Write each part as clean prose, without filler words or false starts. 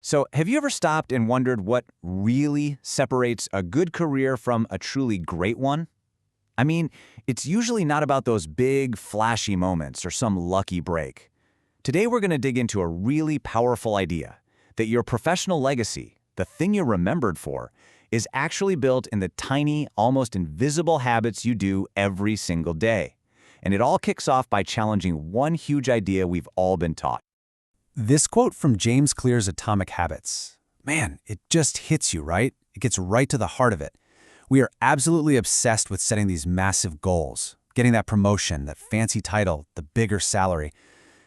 So, have you ever stopped and wondered what really separates a good career from a truly great one? I mean, it's usually not about those big, flashy moments or some lucky break. Today, we're going to dig into a really powerful idea that your professional legacy, the thing you're remembered for, is actually built in the tiny, almost invisible habits you do every single day. And it all kicks off by challenging one huge idea we've all been taught. This quote from James Clear's Atomic Habits. Man, it just hits you, right? It gets right to the heart of it. We are absolutely obsessed with setting these massive goals, getting that promotion, that fancy title, the bigger salary.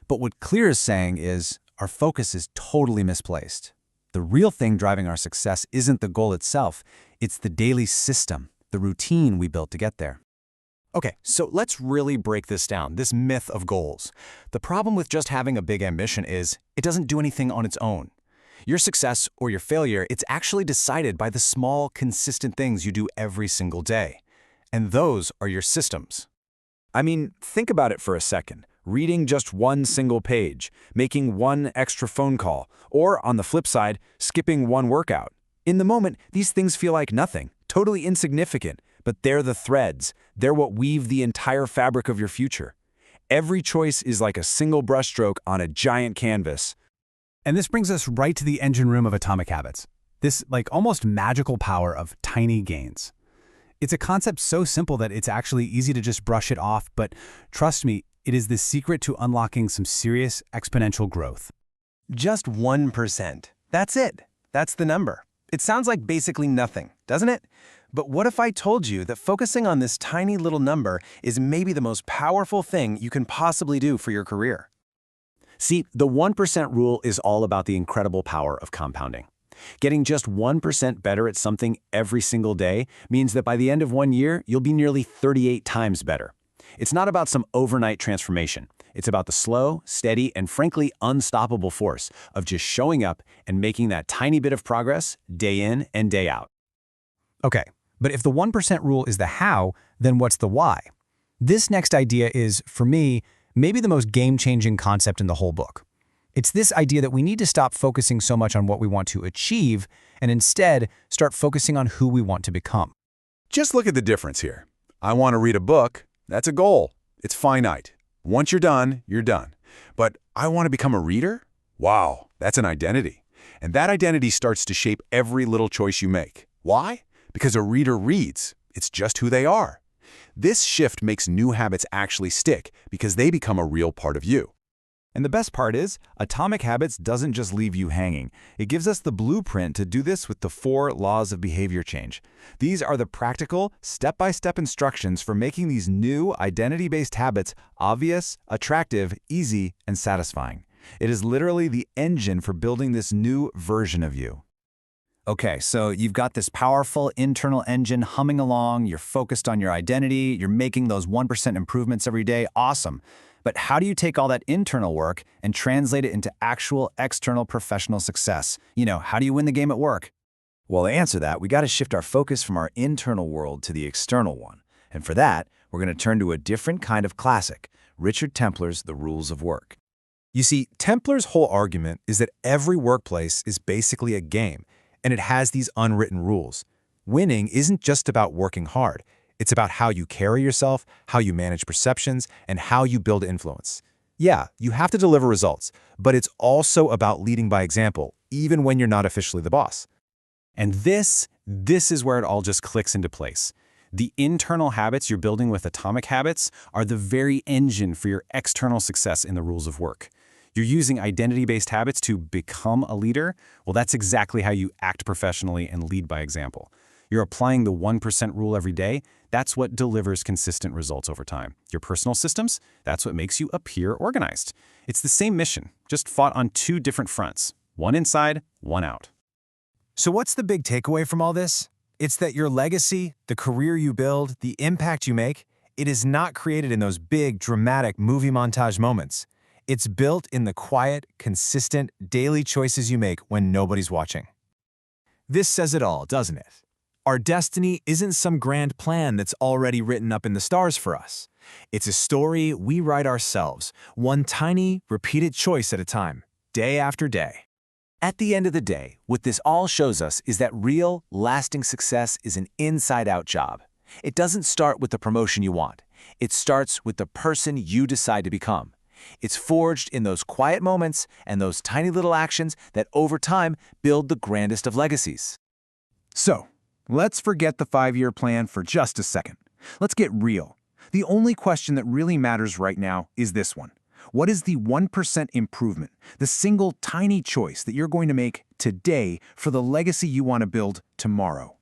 But what Clear is saying is our focus is totally misplaced. The real thing driving our success isn't the goal itself. It's the daily system, the routine we built to get there. Okay, so let's really break this down, this myth of goals. The problem with just having a big ambition is it doesn't do anything on its own. Your success or your failure, it's actually decided by the small, consistent things you do every single day. And those are your systems. I mean, think about it for a second. Reading just one single page, making one extra phone call, or on the flip side, skipping one workout. In the moment, these things feel like nothing, totally insignificant. But they're the threads. They're what weave the entire fabric of your future. Every choice is like a single brushstroke on a giant canvas. And this brings us right to the engine room of Atomic Habits. This almost magical power of tiny gains. It's a concept so simple that it's actually easy to just brush it off, but trust me, it is the secret to unlocking some serious exponential growth. Just 1%. That's it. That's the number. It sounds like basically nothing, doesn't it? But what if I told you that focusing on this tiny little number is maybe the most powerful thing you can possibly do for your career? See, the 1% rule is all about the incredible power of compounding. Getting just 1% better at something every single day means that by the end of 1 year, you'll be nearly 38 times better. It's not about some overnight transformation. It's about the slow, steady, and frankly unstoppable force of just showing up and making that tiny bit of progress day in and day out. Okay, but if the 1% rule is the how, then what's the why? This next idea is, for me, maybe the most game-changing concept in the whole book. It's this idea that we need to stop focusing so much on what we want to achieve and instead start focusing on who we want to become. Just look at the difference here. I want to read a book. That's a goal. It's finite. Once you're done, you're done. But I want to become a reader? Wow, that's an identity. And that identity starts to shape every little choice you make. Why? Because a reader reads. It's just who they are. This shift makes new habits actually stick because they become a real part of you. And the best part is, Atomic Habits doesn't just leave you hanging. It gives us the blueprint to do this with the 4 laws of behavior change. These are the practical, step-by-step instructions for making these new identity-based habits obvious, attractive, easy, and satisfying. It is literally the engine for building this new version of you. Okay, so you've got this powerful internal engine humming along, you're focused on your identity, you're making those 1% improvements every day, awesome. But how do you take all that internal work and translate it into actual external professional success? How do you win the game at work? Well, to answer that, we got to shift our focus from our internal world to the external one. And for that, we're going to turn to a different kind of classic, Richard Templer's The Rules of Work. You see, Templer's whole argument is that every workplace is basically a game, and it has these unwritten rules. Winning isn't just about working hard. It's about how you carry yourself, how you manage perceptions, and how you build influence. Yeah, you have to deliver results, but it's also about leading by example, even when you're not officially the boss. And this is where it all just clicks into place. The internal habits you're building with Atomic Habits are the very engine for your external success in the rules of work. You're using identity-based habits to become a leader? Well, that's exactly how you act professionally and lead by example. You're applying the 1% rule every day. That's what delivers consistent results over time. Your personal systems, that's what makes you appear organized. It's the same mission, just fought on 2 different fronts. One inside, one out. So what's the big takeaway from all this? It's that your legacy, the career you build, the impact you make, it is not created in those big, dramatic movie montage moments. It's built in the quiet, consistent, daily choices you make when nobody's watching. This says it all, doesn't it? Our destiny isn't some grand plan that's already written up in the stars for us. It's a story we write ourselves, one tiny, repeated choice at a time, day after day. At the end of the day, what this all shows us is that real, lasting success is an inside-out job. It doesn't start with the promotion you want. It starts with the person you decide to become. It's forged in those quiet moments and those tiny little actions that over time build the grandest of legacies. So, let's forget the 5-year plan for just a second. Let's get real. The only question that really matters right now is this one. What is the 1% improvement, the single tiny choice that you're going to make today for the legacy you want to build tomorrow?